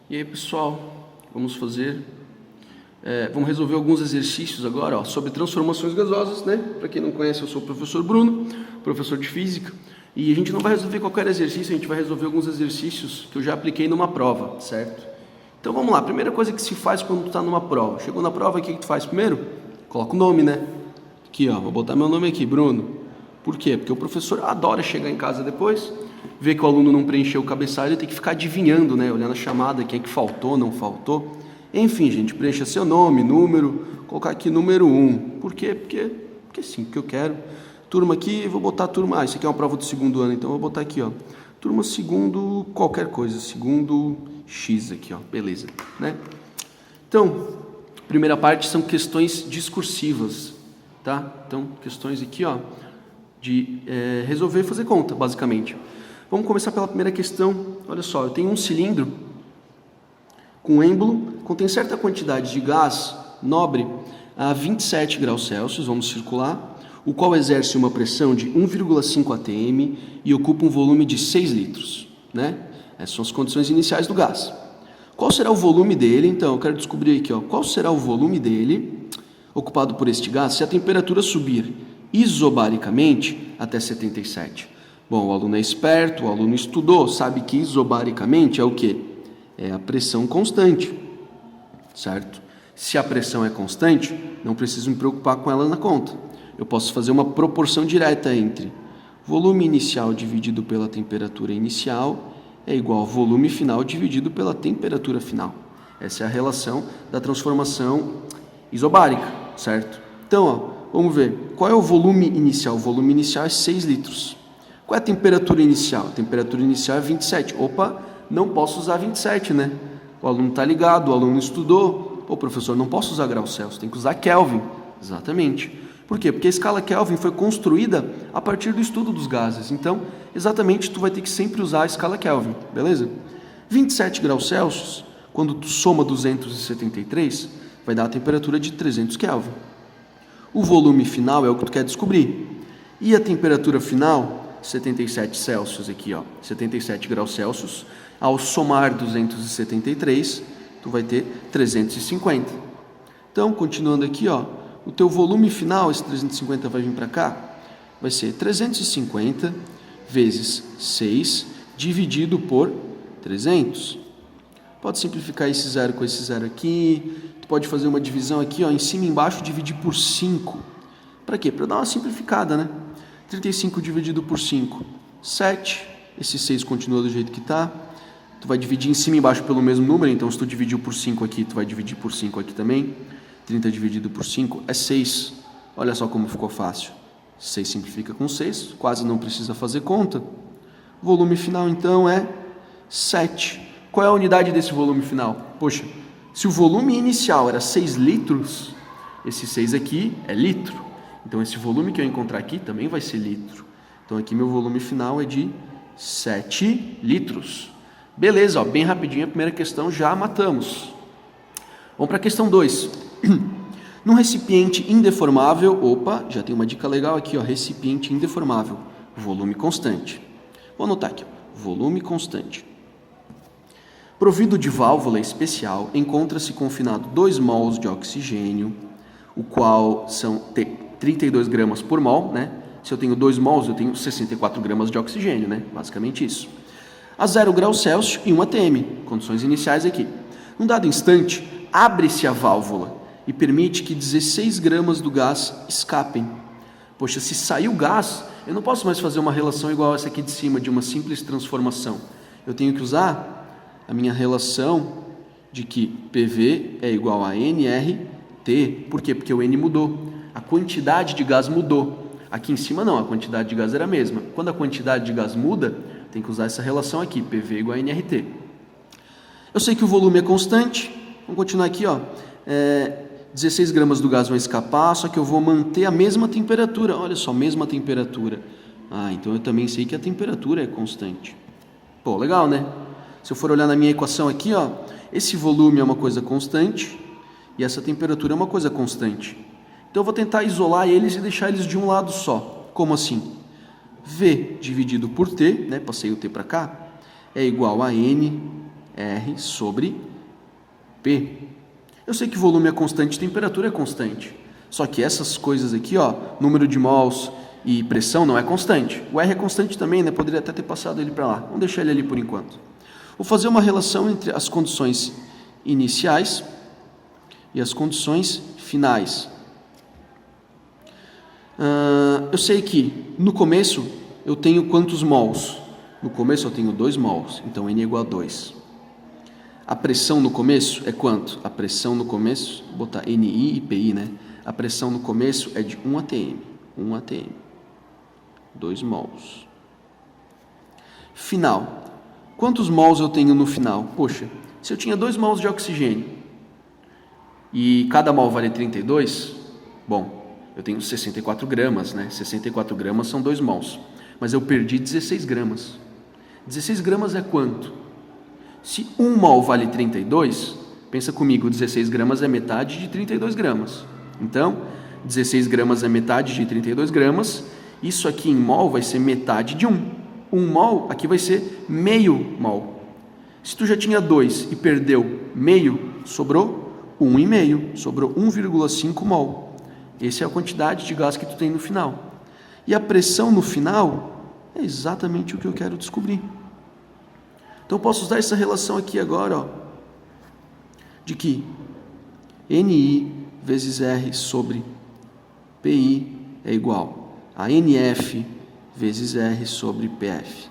E aí, pessoal, vamos resolver alguns exercícios agora, sobre transformações gasosas, né? Para quem não conhece, eu sou o professor Bruno, professor de física, e a gente não vai resolver qualquer exercício, a gente vai resolver alguns exercícios que eu já apliquei numa prova, certo? Então vamos lá, primeira coisa que se faz quando tu está numa prova. Chegou na prova, o que tu faz primeiro? Coloca o nome, né? Aqui, ó, vou botar meu nome aqui, Bruno. Por quê? Porque o professor adora chegar em casa depois, ver que o aluno não preencheu o cabeçalho e tem que ficar adivinhando, né? Olhando a chamada, quem é que faltou, não faltou. Enfim, gente, preencha seu nome, número, colocar aqui número 1. Por quê? Porque sim, porque eu quero. Turma aqui, vou botar turma... isso aqui é uma prova do segundo ano, então eu vou botar aqui, ó. Turma segundo qualquer coisa, segundo X aqui, ó. Beleza, né? Então, primeira parte são questões discursivas, tá? Então, questões aqui, ó, de resolver e fazer conta, basicamente. Vamos começar pela primeira questão. Olha só, eu tenho um cilindro com êmbolo, contém certa quantidade de gás nobre a 27 graus Celsius, vamos circular, o qual exerce uma pressão de 1,5 atm e ocupa um volume de 6 litros, né? Essas são as condições iniciais do gás. Qual será o volume dele? Então, eu quero descobrir aqui, ó, qual será o volume dele ocupado por este gás se a temperatura subir isobaricamente até 77. Bom, o aluno é esperto, o aluno estudou, sabe que isobaricamente é o quê? É a pressão constante, certo? Se a pressão é constante, não preciso me preocupar com ela na conta. Eu posso fazer uma proporção direta entre volume inicial dividido pela temperatura inicial é igual ao volume final dividido pela temperatura final. Essa é a relação da transformação isobárica, certo? Então, ó, vamos ver. Qual é o volume inicial? O volume inicial é 6 litros. Qual é a temperatura inicial? A temperatura inicial é 27. Opa, não posso usar 27, né? O aluno está ligado, o aluno estudou. Pô, professor, não posso usar graus Celsius, tem que usar Kelvin. Exatamente. Por quê? Porque a escala Kelvin foi construída a partir do estudo dos gases. Então, exatamente, tu vai ter que sempre usar a escala Kelvin, beleza? 27 graus Celsius, quando tu soma 273, vai dar a temperatura de 300 Kelvin. O volume final é o que tu quer descobrir. E a temperatura final, 77 Celsius aqui, ó, 77 graus Celsius, ao somar 273, tu vai ter 350. Então, continuando aqui, ó, o teu volume final, esse 350 vai vir para cá, vai ser 350 vezes 6 dividido por 300. Pode simplificar esse zero com esse zero aqui, tu pode fazer uma divisão aqui, ó, em cima e embaixo, dividir por 5. Para quê? Para dar uma simplificada, né? 35 dividido por 5, 7. Esse 6 continua do jeito que está. Tu vai dividir em cima e embaixo pelo mesmo número, então se tu dividiu por 5 aqui, tu vai dividir por 5 aqui também. 30 dividido por 5 é 6. Olha só como ficou fácil. 6 simplifica com 6, quase não precisa fazer conta. O volume final, então, é 7. Qual é a unidade desse volume final? Poxa, se o volume inicial era 6 litros, esse 6 aqui é litro. Então, esse volume que eu encontrar aqui também vai ser litro. Então, aqui meu volume final é de 7 litros. Beleza, ó, bem rapidinho a primeira questão, já matamos. Vamos para a questão 2. Num recipiente indeformável, opa, já tem uma dica legal aqui, ó, recipiente indeformável, volume constante. Vou anotar aqui, ó, volume constante. Provido de válvula especial, encontra-se confinado 2 mols de oxigênio, o qual são 32 gramas por mol, né? Se eu tenho 2 mols, eu tenho 64 gramas de oxigênio, né? Basicamente isso. A 0 graus Celsius e 1 atm, condições iniciais aqui. Num dado instante, abre-se a válvula e permite que 16 gramas do gás escapem. Poxa, se sair o gás, eu não posso mais fazer uma relação igual essa aqui de cima, de uma simples transformação. Eu tenho que usar a minha relação de que PV é igual a nRT. Por quê? Porque o N mudou. A quantidade de gás mudou. Aqui em cima não, a quantidade de gás era a mesma. Quando a quantidade de gás muda, tem que usar essa relação aqui, PV igual a nRT. Eu sei que o volume é constante. Vamos continuar aqui, ó. 16 gramas do gás vão escapar, só que eu vou manter a mesma temperatura. Olha só, mesma temperatura. Ah, então eu também sei que a temperatura é constante. Pô, legal, né? Se eu for olhar na minha equação aqui, ó, esse volume é uma coisa constante e essa temperatura é uma coisa constante. Então eu vou tentar isolar eles e deixar eles de um lado só. Como assim? V dividido por T, né? Passei o T para cá, é igual a N R sobre P. Eu sei que volume é constante, temperatura é constante. Só que essas coisas aqui, ó, número de mols e pressão não é constante. O R é constante também, né? Poderia até ter passado ele para lá. Vamos deixar ele ali por enquanto. Vou fazer uma relação entre as condições iniciais e as condições finais. Eu sei que no começo eu tenho quantos mols? No começo eu tenho 2 mols, então N é igual a 2. A pressão no começo é quanto? A pressão no começo, vou botar NI e PI, né? A pressão no começo é de 1 atm. 1 atm. 2 mols. Final. Quantos mols eu tenho no final? Poxa, se eu tinha 2 mols de oxigênio e cada mol vale 32, bom, eu tenho 64 gramas, né? 64 gramas são 2 mols. Mas eu perdi 16 gramas. 16 gramas é quanto? Se 1 mol vale 32, pensa comigo, 16 gramas é metade de 32 gramas. Então, 16 gramas é metade de 32 gramas. Isso aqui em mol vai ser metade de 1. 1 mol aqui vai ser meio mol. Se tu já tinha 2 e perdeu meio, sobrou 1,5. Sobrou 1,5 mol. Essa é a quantidade de gás que tu tem no final. E a pressão no final é exatamente o que eu quero descobrir. Então eu posso usar essa relação aqui agora, ó, de que NI vezes R sobre PI é igual a NF vezes R sobre PF.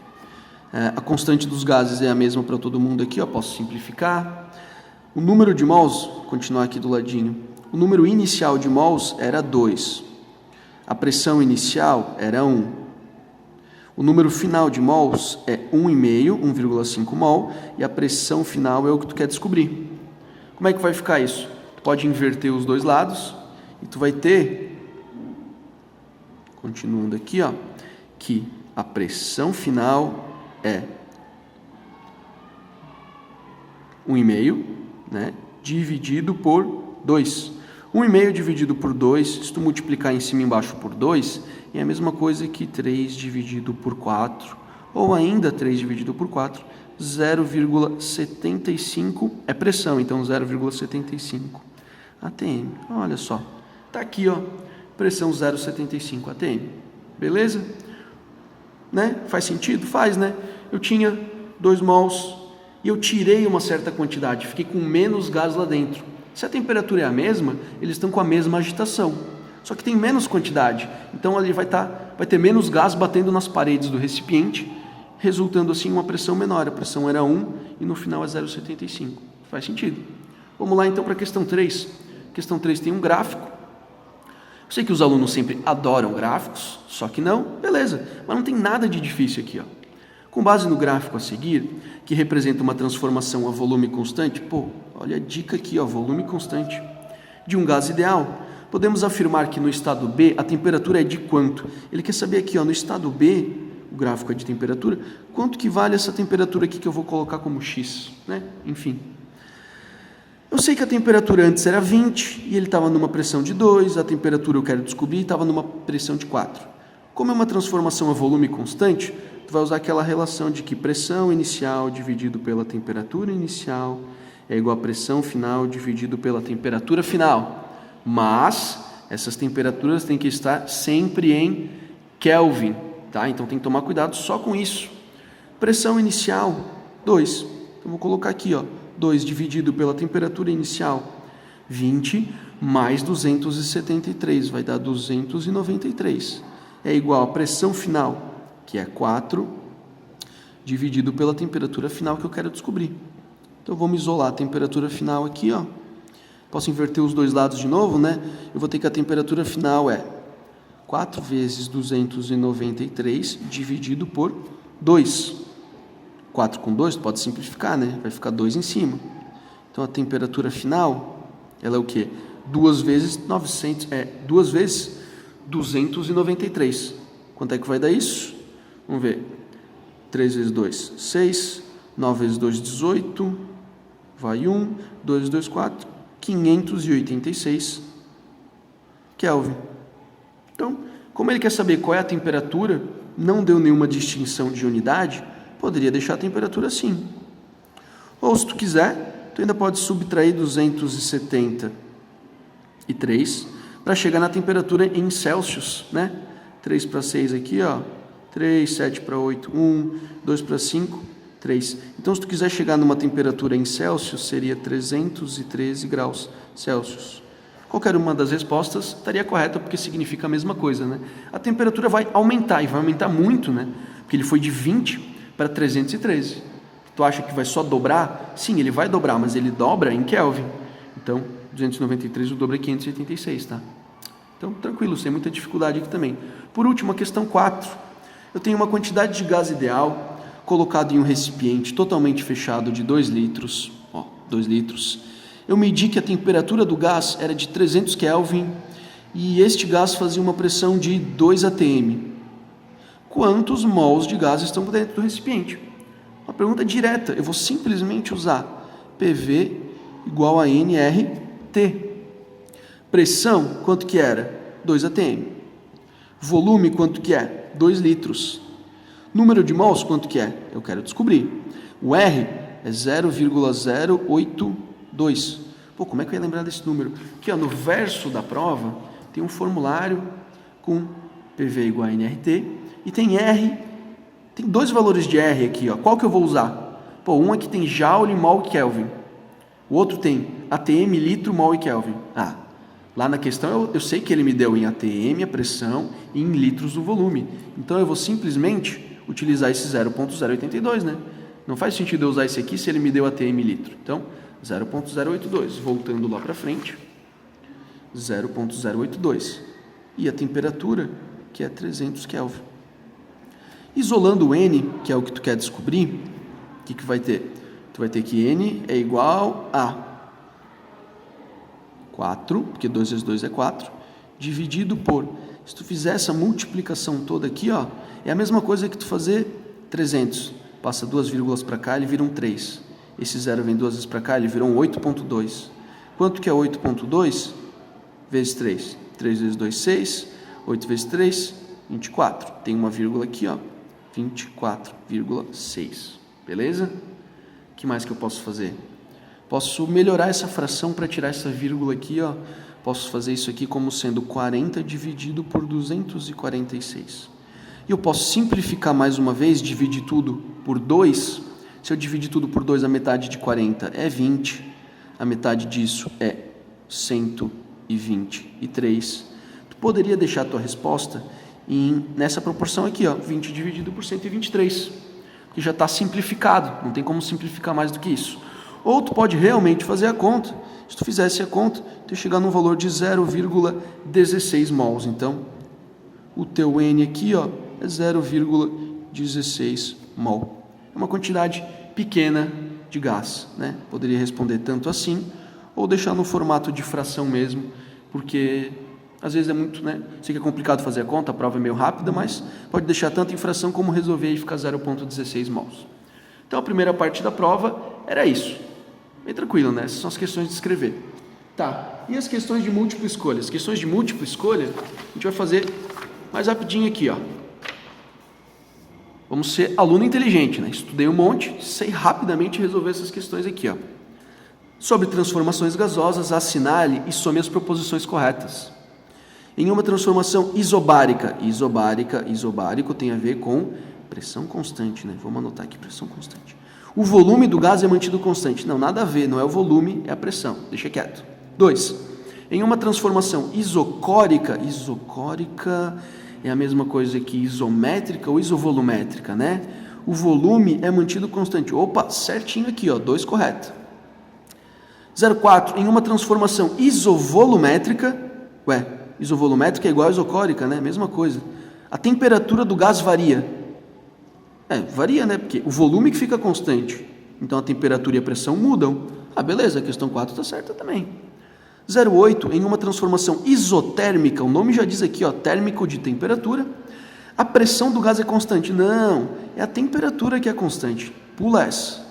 A constante dos gases é a mesma para todo mundo aqui, ó, posso simplificar. O número de mols, continuar aqui do ladinho, o número inicial de mols era 2. A pressão inicial era 1. O número final de mols é 1,5, 1,5 mol, e a pressão final é o que tu quer descobrir. Como é que vai ficar isso? Tu pode inverter os dois lados e tu vai ter, continuando aqui, ó, que a pressão final é 1,5, né, dividido por 2. 1,5 dividido por 2, se tu multiplicar em cima e embaixo por 2, é a mesma coisa que 3 dividido por 4, ou ainda 3 dividido por 4, 0,75 é pressão, então 0,75 atm. Olha só, tá aqui, ó, pressão 0,75 atm. Beleza? Né? Faz sentido? Faz, né? Eu tinha 2 mols e eu tirei uma certa quantidade, fiquei com menos gás lá dentro. Se a temperatura é a mesma, eles estão com a mesma agitação, só que tem menos quantidade, então ali vai ter menos gás batendo nas paredes do recipiente, resultando assim em uma pressão menor. A pressão era 1 e no final é 0,75. Faz sentido. Vamos lá então para a questão 3. Questão 3 tem um gráfico. Eu sei que os alunos sempre adoram gráficos, só que não, beleza, mas não tem nada de difícil aqui, ó. Com base no gráfico a seguir, que representa uma transformação a volume constante, pô, olha a dica aqui, ó, volume constante, de um gás ideal, podemos afirmar que no estado B a temperatura é de quanto? Ele quer saber aqui, ó, no estado B, o gráfico é de temperatura, quanto que vale essa temperatura aqui que eu vou colocar como X, né? Enfim. Eu sei que a temperatura antes era 20 e ele estava numa pressão de 2, a temperatura eu quero descobrir estava numa pressão de 4. Como é uma transformação a volume constante, tu vai usar aquela relação de que pressão inicial dividido pela temperatura inicial é igual a pressão final dividido pela temperatura final. Mas essas temperaturas têm que estar sempre em Kelvin, tá? Então tem que tomar cuidado só com isso. Pressão inicial, 2. Então vou colocar aqui, ó, 2 dividido pela temperatura inicial, 20 mais 273, vai dar 293. É igual a pressão final, que é 4, dividido pela temperatura final que eu quero descobrir. Então, vamos isolar a temperatura final aqui, ó. Posso inverter os dois lados de novo, né? Eu vou ter que a temperatura final é 4 vezes 293 dividido por 2. 4 com 2, pode simplificar, né? Vai ficar 2 em cima. Então, a temperatura final, ela é o quê? 2 vezes 293. Quanto é que vai dar isso? Vamos ver. 3 vezes 2, 6. 9 vezes 2, 18. Vai 1. 2 vezes 2, 4. 586 Kelvin. Então, como ele quer saber qual é a temperatura, não deu nenhuma distinção de unidade, poderia deixar a temperatura assim. Ou, se tu quiser, tu ainda pode subtrair 273 para chegar na temperatura em Celsius, né? 3 para 6 aqui, ó. 3, 7 para 8, 1, 2 para 5, 3. Então, se tu quiser chegar numa temperatura em Celsius, seria 313 graus Celsius. Qualquer uma das respostas estaria correta, porque significa a mesma coisa, né? A temperatura vai aumentar, e vai aumentar muito, né? Porque ele foi de 20 para 313. Tu acha que vai só dobrar? Sim, ele vai dobrar, mas ele dobra em Kelvin. Então, 293, o dobro é 586, tá? Então, tranquilo, sem muita dificuldade aqui também. Por último, a questão 4. Eu tenho uma quantidade de gás ideal colocado em um recipiente totalmente fechado de 2 litros. Ó, 2 litros. Eu medi que a temperatura do gás era de 300 Kelvin e este gás fazia uma pressão de 2 atm. Quantos mols de gás estão dentro do recipiente? Uma pergunta direta. Eu vou simplesmente usar PV igual a nRT. Pressão, quanto que era? 2 atm. Volume, quanto que é? 2 litros. Número de mols, quanto que é? Eu quero descobrir. O R é 0,082. Pô, como é que eu ia lembrar desse número? Aqui, ó, no verso da prova, tem um formulário com PV igual a nRT e tem R, tem 2 valores de R aqui, ó. Qual que eu vou usar? Pô, um aqui tem Joule, mol e Kelvin. O outro tem ATM, litro, mol e Kelvin. Lá na questão eu sei que ele me deu em ATM a pressão e em litros o volume. Então eu vou simplesmente utilizar esse 0,082, né? Não faz sentido eu usar esse aqui se ele me deu ATM litro. Então, 0,082. Voltando lá para frente, 0,082. E a temperatura, que é 300 Kelvin. Isolando o N, que é o que tu quer descobrir, o que vai ter? Tu vai ter que N é igual a 4, porque 2 vezes 2 é 4, dividido por, se tu fizer essa multiplicação toda aqui, ó, é a mesma coisa que tu fazer 300, passa 2 vírgulas para cá, ele vira um 3, esse 0 vem 2 vezes para cá, ele vira um 8,2, quanto que é 8,2? Vezes 3, 3 vezes 2, 6, 8 vezes 3, 24, tem uma vírgula aqui, ó, 24,6, beleza? O que mais que eu posso fazer? Posso melhorar essa fração para tirar essa vírgula aqui, ó. Posso fazer isso aqui como sendo 40 dividido por 246. E eu posso simplificar mais uma vez, dividir tudo por 2. Se eu dividir tudo por 2, a metade de 40 é 20. A metade disso é 123. Tu poderia deixar a tua resposta nessa proporção aqui, ó, 20 dividido por 123. Que já está simplificado, não tem como simplificar mais do que isso. Ou tu pode realmente fazer a conta. Se tu fizesse a conta, tu ia chegar num valor de 0,16 mols. Então, o teu N aqui, ó, é 0,16 mol. É uma quantidade pequena de gás, né? Poderia responder tanto assim, ou deixar no formato de fração mesmo, porque às vezes é muito, né? Sei que é complicado fazer a conta, a prova é meio rápida, mas pode deixar tanto em fração como resolver e ficar 0,16 mols. Então, a primeira parte da prova era isso. Bem tranquilo, né? Essas são as questões de escrever. Tá, e as questões de múltipla escolha? As questões de múltipla escolha, a gente vai fazer mais rapidinho aqui, ó. Vamos ser aluno inteligente, né? Estudei um monte, sei rapidamente resolver essas questões aqui, ó. Sobre transformações gasosas, assinale e some as proposições corretas. Em uma transformação isobárica, isobárico tem a ver com pressão constante, né? Vamos anotar aqui, pressão constante. O volume do gás é mantido constante. Não, nada a ver, não é o volume, é a pressão. Deixa quieto. 2. Em uma transformação isocórica é a mesma coisa que isométrica ou isovolumétrica, né? O volume é mantido constante. Opa, certinho aqui, ó, 2 correto. 0,4. Em uma transformação isovolumétrica, isovolumétrica é igual a isocórica, né? Mesma coisa. A temperatura do gás varia. Varia, né? Porque o volume que fica constante. Então, a temperatura e a pressão mudam. Beleza, a questão 4 está certa também. 0,8. Em uma transformação isotérmica, o nome já diz aqui, ó, térmico de temperatura, a pressão do gás é constante. Não, é a temperatura que é constante. Pula essa.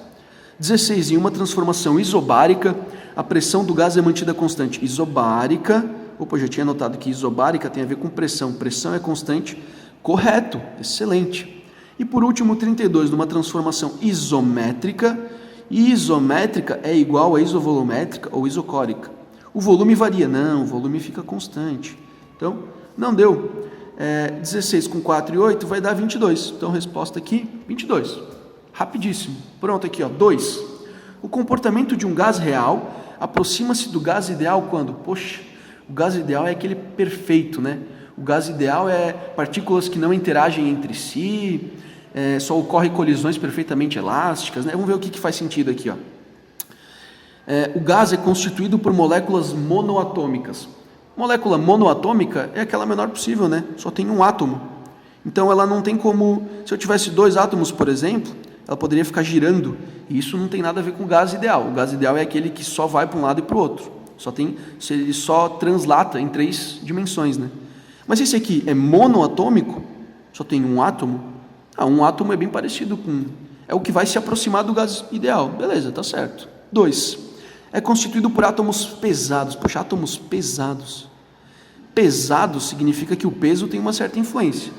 16. Em uma transformação isobárica, a pressão do gás é mantida constante. Isobárica, já tinha notado que isobárica tem a ver com pressão. Pressão é constante. Correto, excelente. E por último, 32, numa transformação isométrica, isométrica é igual a isovolumétrica ou isocórica. O volume varia. Não, o volume fica constante. Então, não deu. 16 com 4 e 8 vai dar 22. Então, resposta aqui, 22. Rapidíssimo. Pronto, aqui, ó, 2. O comportamento de um gás real aproxima-se do gás ideal quando? Poxa, o gás ideal é aquele perfeito, né? O gás ideal é partículas que não interagem entre si, só ocorrem colisões perfeitamente elásticas, né? Vamos ver o que faz sentido aqui, ó. O gás é constituído por moléculas monoatômicas. Molécula monoatômica é aquela menor possível, né? Só tem um átomo. Então ela não tem como... Se eu tivesse 2 átomos, por exemplo, ela poderia ficar girando. E isso não tem nada a ver com o gás ideal. O gás ideal é aquele que só vai para um lado e para o outro. Ele só translata em 3 dimensões, né? Mas esse aqui é monoatômico, só tem um átomo. Um átomo é bem parecido com... É o que vai se aproximar do gás ideal. Beleza, tá certo. 2. É constituído por átomos pesados. Poxa, átomos pesados. Pesado significa que o peso tem uma certa influência.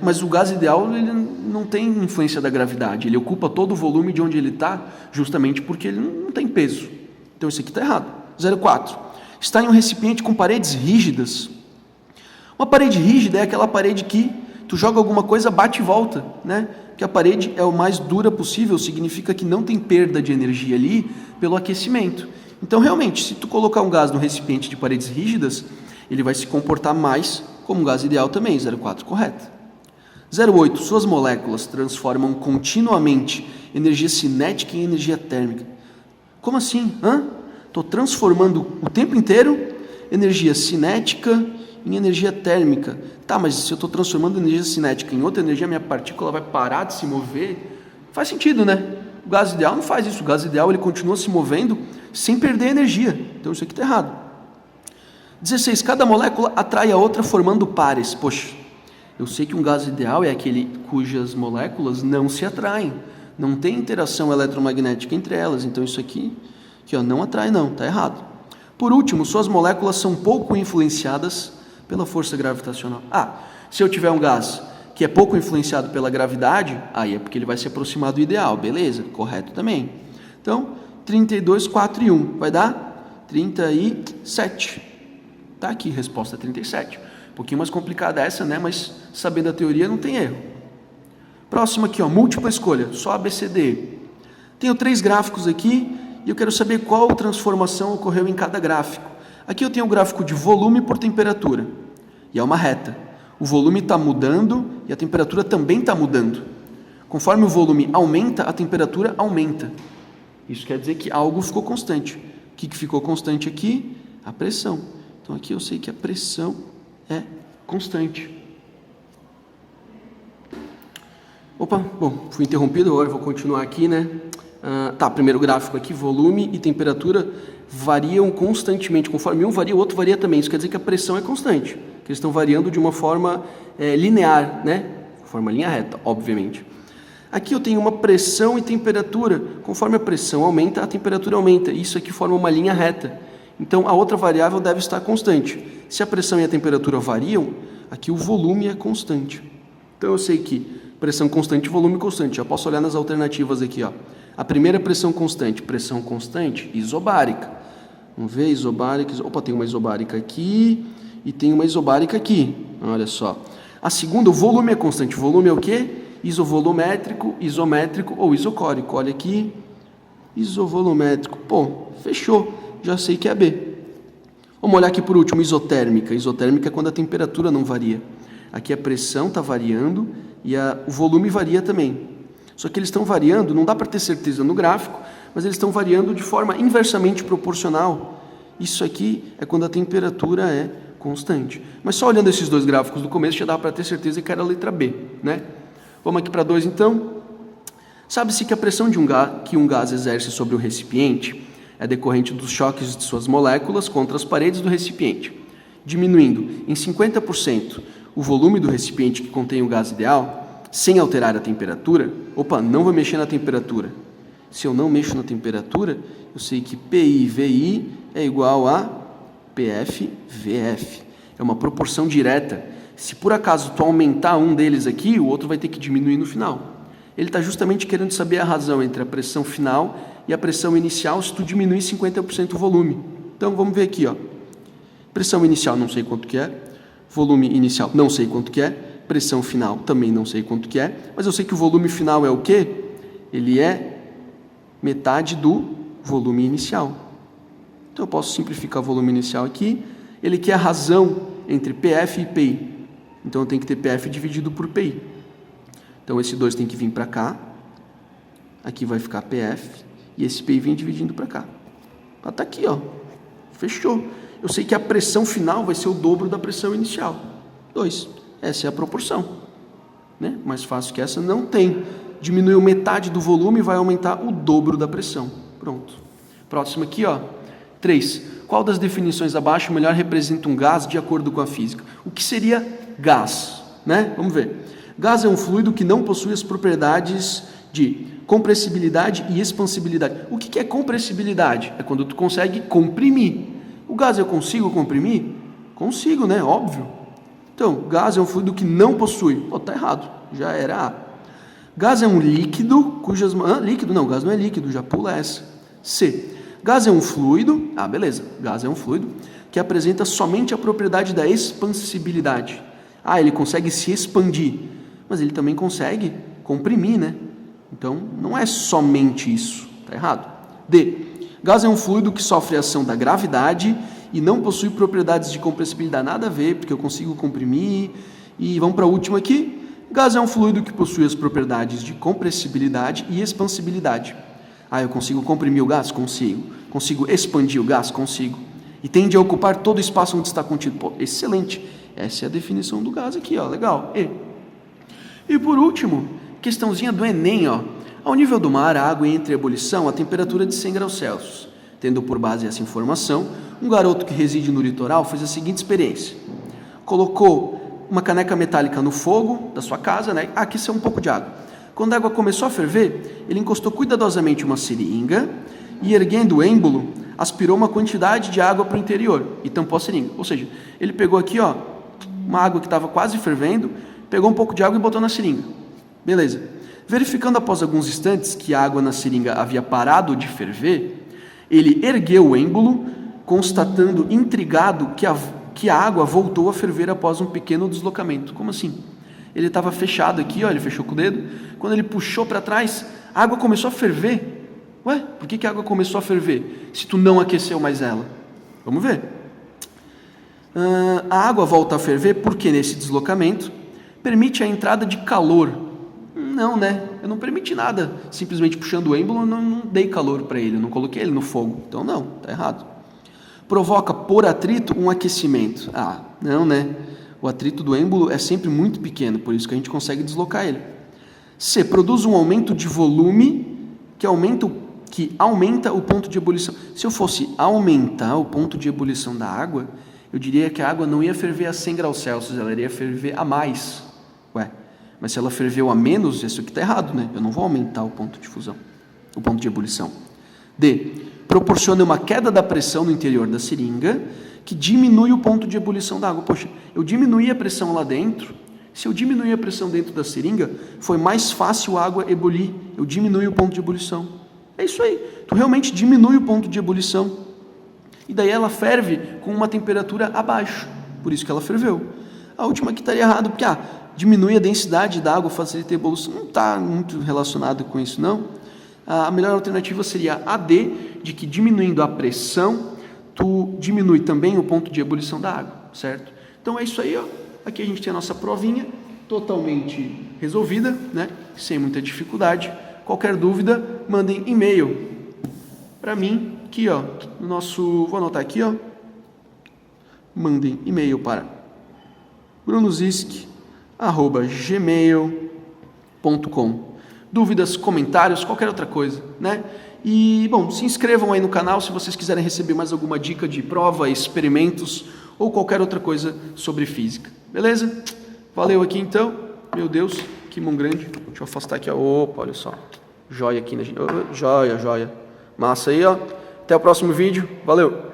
Mas o gás ideal ele não tem influência da gravidade. Ele ocupa todo o volume de onde ele está, justamente porque ele não tem peso. Então isso aqui está errado. 0,4. Está em um recipiente com paredes rígidas. Uma parede rígida é aquela parede que tu joga alguma coisa, bate e volta, né? Que a parede é o mais dura possível, significa que não tem perda de energia ali pelo aquecimento. Então, realmente, se tu colocar um gás no recipiente de paredes rígidas, ele vai se comportar mais como um gás ideal também, 0,4, correto. 0,8. Suas moléculas transformam continuamente energia cinética em energia térmica. Como assim? Estou transformando o tempo inteiro energia cinética em energia térmica. Tá, mas se eu estou transformando energia cinética em outra energia, minha partícula vai parar de se mover? Faz sentido, né? O gás ideal não faz isso. O gás ideal ele continua se movendo sem perder energia. Então isso aqui está errado. 16. Cada molécula atrai a outra formando pares. Poxa, eu sei que um gás ideal é aquele cujas moléculas não se atraem. Não tem interação eletromagnética entre elas. Então isso aqui ó, não atrai não, está errado. Por último, suas moléculas são pouco influenciadas pela força gravitacional. Se eu tiver um gás que é pouco influenciado pela gravidade, aí é porque ele vai se aproximar do ideal. Beleza, correto também. Então, 32, 4 e 1. Vai dar 37. Tá aqui, resposta 37. Um pouquinho mais complicada essa, né? Mas sabendo a teoria não tem erro. Próximo aqui, ó, múltipla escolha, só ABCD. Tenho 3 gráficos aqui e eu quero saber qual transformação ocorreu em cada gráfico. Aqui eu tenho o gráfico de volume por temperatura, e é uma reta. O volume está mudando e a temperatura também está mudando. Conforme o volume aumenta, a temperatura aumenta. Isso quer dizer que algo ficou constante. O que ficou constante aqui? A pressão. Então aqui eu sei que a pressão é constante. Opa, bom, fui interrompido, agora eu vou continuar aqui, né? Primeiro gráfico aqui, volume e temperatura variam constantemente, conforme um varia, o outro varia também. Isso quer dizer que a pressão é constante, que eles estão variando de uma forma linear, né? Forma linha reta, obviamente. Aqui eu tenho uma pressão e temperatura. Conforme a pressão aumenta, a temperatura aumenta. Isso aqui forma uma linha reta. Então a outra variável deve estar constante. Se a pressão e a temperatura variam, aqui o volume é constante. Então eu sei que pressão constante e volume constante. Já posso olhar nas alternativas aqui, ó. A primeira pressão constante, isobárica. Vamos ver, isobárica. Opa, tem uma isobárica aqui e tem uma isobárica aqui. Olha só. A segunda, o volume é constante. O volume é o quê? Isovolumétrico, isométrico ou isocórico. Olha aqui, isovolumétrico. Pô, fechou. Já sei que é B. Vamos olhar aqui por último, isotérmica. Isotérmica é quando a temperatura não varia. Aqui a pressão está variando e o volume varia também. Só que eles estão variando, não dá para ter certeza no gráfico, mas eles estão variando de forma inversamente proporcional. Isso aqui é quando a temperatura é constante. Mas só olhando esses 2 gráficos do começo já dá para ter certeza que era a letra B, né? Vamos aqui para 2 então. Sabe-se que a pressão que um gás exerce sobre o recipiente é decorrente dos choques de suas moléculas contra as paredes do recipiente, diminuindo em 50% o volume do recipiente que contém o gás ideal, sem alterar a temperatura. Opa, não vou mexer na temperatura. Se eu não mexo na temperatura, eu sei que PI/VI é igual a PF/VF. É uma proporção direta. Se por acaso tu aumentar um deles aqui, o outro vai ter que diminuir no final. Ele está justamente querendo saber a razão entre a pressão final e a pressão inicial se tu diminuir 50% o volume. Então, vamos ver aqui, ó. Pressão inicial não sei quanto que é, volume inicial não sei quanto que é, pressão final também não sei quanto que é, mas eu sei que o volume final é o quê? Ele é metade do volume inicial. Então eu posso simplificar o volume inicial aqui. Ele quer a razão entre PF e PI. Então eu tenho que ter PF dividido por PI. Então esse 2 tem que vir para cá. Aqui vai ficar PF. E esse PI vem dividindo para cá. Está aqui, ó. Fechou. Eu sei que a pressão final vai ser o dobro da pressão inicial. 2. Essa é a proporção. Né? Mais fácil que essa não tem. Diminuiu metade do volume, vai aumentar o dobro da pressão. Pronto. Próximo aqui, ó. 3. Qual das definições abaixo melhor representa um gás de acordo com a física? O que seria gás? Né? Vamos ver. Gás é um fluido que não possui as propriedades de compressibilidade e expansibilidade. O que é compressibilidade? É quando tu consegue comprimir. O gás eu consigo comprimir? Consigo, né? Óbvio. Então, gás é um fluido que não possui. Tá errado. Já era A. Gás é um líquido cujas... líquido não, gás não é líquido, já pula essa. C. Gás é um fluido... beleza. Gás é um fluido que apresenta somente a propriedade da expansibilidade. Ele consegue se expandir, mas ele também consegue comprimir, né? Então, não é somente isso. Tá errado. D. Gás é um fluido que sofre a ação da gravidade e não possui propriedades de compressibilidade. Nada a ver, porque eu consigo comprimir. E vamos para a última aqui. Gás é um fluido que possui as propriedades de compressibilidade e expansibilidade. Eu consigo comprimir o gás? Consigo. Consigo expandir o gás? Consigo. E tende a ocupar todo o espaço onde está contido. Excelente. Essa é a definição do gás aqui, ó. Legal. E por último, questãozinha do Enem, ó. Ao nível do mar, a água entra em ebulição a temperatura de 100 graus Celsius. Tendo por base essa informação, um garoto que reside no litoral fez a seguinte experiência. Colocou uma caneca metálica no fogo da sua casa, né? Aqueceu um pouco de água. Quando a água começou a ferver, ele encostou cuidadosamente uma seringa e, erguendo o êmbolo, aspirou uma quantidade de água para o interior e tampou a seringa. Ou seja, ele pegou aqui, ó, uma água que estava quase fervendo, pegou um pouco de água e botou na seringa. Beleza. Verificando após alguns instantes que a água na seringa havia parado de ferver, ele ergueu o êmbolo, constatando intrigado que a água voltou a ferver após um pequeno deslocamento. Como assim? Ele estava fechado aqui, ó, ele fechou com o dedo. Quando ele puxou para trás, a água começou a ferver. Ué, por que a água começou a ferver se tu não aqueceu mais ela? Vamos ver. A água volta a ferver porque nesse deslocamento permite a entrada de calor. Não, né? Eu não permiti nada. Simplesmente puxando o êmbolo, eu não dei calor para ele, eu não coloquei ele no fogo. Então não, tá errado. Provoca por atrito um aquecimento. Não, né? O atrito do êmbolo é sempre muito pequeno, por isso que a gente consegue deslocar ele. C. Produz um aumento de volume que aumenta o ponto de ebulição. Se eu fosse aumentar o ponto de ebulição da água, eu diria que a água não ia ferver a 100 graus Celsius, ela iria ferver a mais. Mas se ela ferveu a menos, isso aqui está errado, né? Eu não vou aumentar o ponto de fusão, o ponto de ebulição. D. Proporciona uma queda da pressão no interior da seringa que diminui o ponto de ebulição da água. Poxa, eu diminuí a pressão lá dentro. Se eu diminuir a pressão dentro da seringa, foi mais fácil a água ebulir. Eu diminui o ponto de ebulição. É isso aí. Tu realmente diminui o ponto de ebulição. E daí ela ferve com uma temperatura abaixo. Por isso que ela ferveu. A última aqui estaria errado, porque diminui a densidade da água, facilita a evolução. Não está muito relacionado com isso, não. A melhor alternativa seria a D, de que diminuindo a pressão, tu diminui também o ponto de ebulição da água, certo? Então é isso aí, ó. Aqui a gente tem a nossa provinha totalmente resolvida, né? Sem muita dificuldade. Qualquer dúvida, mandem e-mail para mim, aqui, ó, no nosso... Vou anotar aqui, ó. Mandem e-mail para brunozisk@gmail.com. Dúvidas, comentários, qualquer outra coisa, né? E, bom, se inscrevam aí no canal se vocês quiserem receber mais alguma dica de prova, experimentos ou qualquer outra coisa sobre física. Beleza? Valeu aqui então. Meu Deus, que mão grande. Deixa eu afastar aqui, ó. Opa, olha só. Joia aqui, né? Joia, joia. Massa aí, ó. Até o próximo vídeo. Valeu!